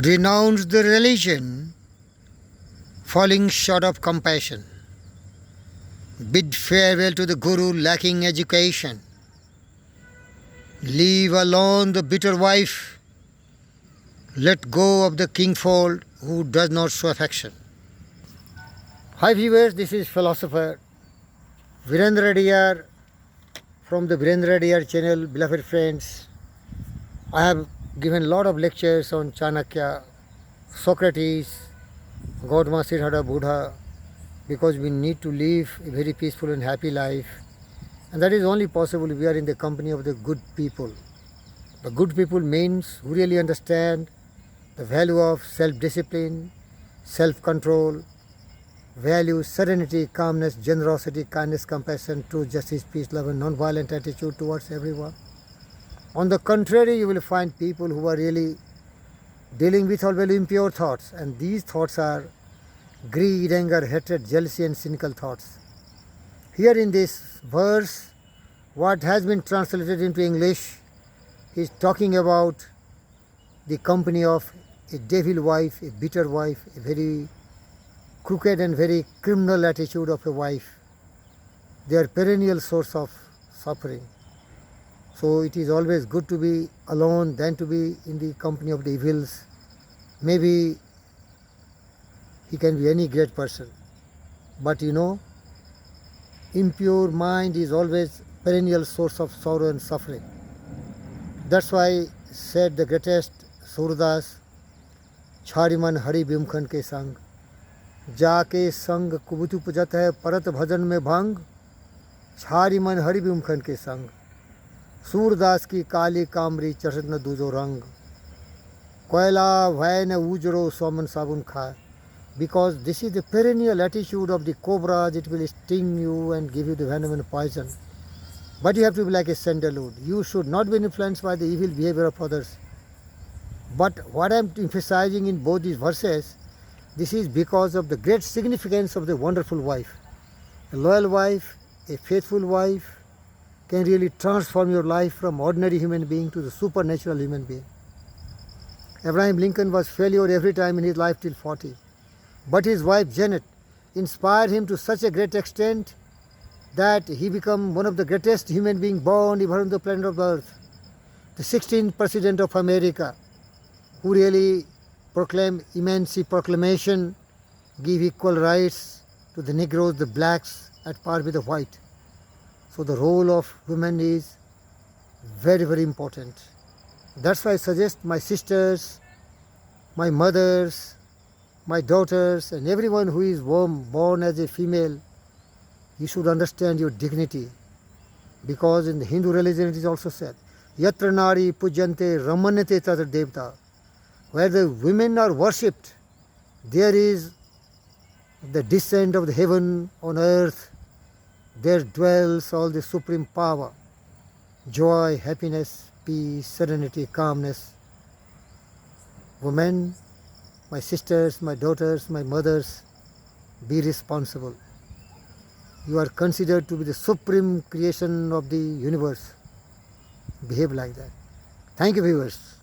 Renounce the religion, falling short of compassion. Bid farewell to the guru lacking education. Leave alone the bitter wife. Let go of the kingfold who does not show affection. Hi viewers, this is philosopher Virendra Reddy from the Virendra Reddy channel. Beloved friends, I have given a lot of lectures on Chanakya, Socrates, Gautama Siddhartha Buddha, because we need to live a very peaceful and happy life, and that is only possible if we are in the company of the good people. The good people means who really understand the value of self-discipline, self-control, value serenity, calmness, generosity, kindness, compassion, truth, justice, peace, love, and non-violent attitude towards everyone. On the contrary, you will find people who are really dealing with all very impure thoughts, and these thoughts are greed, anger, hatred, jealousy, and cynical thoughts. Here in this verse, what has been translated into English is talking about the company of a devil wife, a bitter wife, a very crooked and very criminal attitude of a wife. They are perennial source of suffering. So it is always good to be alone than to be in the company of the evils. Maybe he can be any great person, but impure mind is always perennial source of sorrow and suffering. That's why said the greatest Surdas, छारिमन Hari बिमखन के संग जाके संग कुबुतु पुजत है परत भजन में भंग छारिमन हरि बिमखन के संग सूरदास की काली कामरी चढ़त न दूजो रंग कोयला भय न उजरो सोमन साबुन खाए. Because this is the perennial attitude of the cobras. It will sting you and give you the venom and poison. But you have to be like a sandalwood. You should not be influenced by the evil behavior of others. But what I am emphasizing in both these verses, this is because of the great significance of the wonderful wife. A loyal wife, a faithful wife can really transform your life from ordinary human being to the supernatural human being. Abraham Lincoln was failure every time in his life till 40. But his wife Janet inspired him to such a great extent that he became one of the greatest human beings born even on the planet of Earth. The 16th President of America, who really proclaimed Emancipation Proclamation, give equal rights to the Negroes, the blacks, at par with the white. So the role of women is very, very important. That's why I suggest my sisters, my mothers, my daughters, and everyone who is born as a female, you should understand your dignity. Because in the Hindu religion it is also said, Yatra nari pujyante ramanyate tatra devta. Where the women are worshipped, there is the descent of the heaven on earth. There dwells all the supreme power, joy, happiness, peace, serenity, calmness. Women, my sisters, my daughters, my mothers, be responsible. You are considered to be the supreme creation of the universe. Behave like that. Thank you, viewers.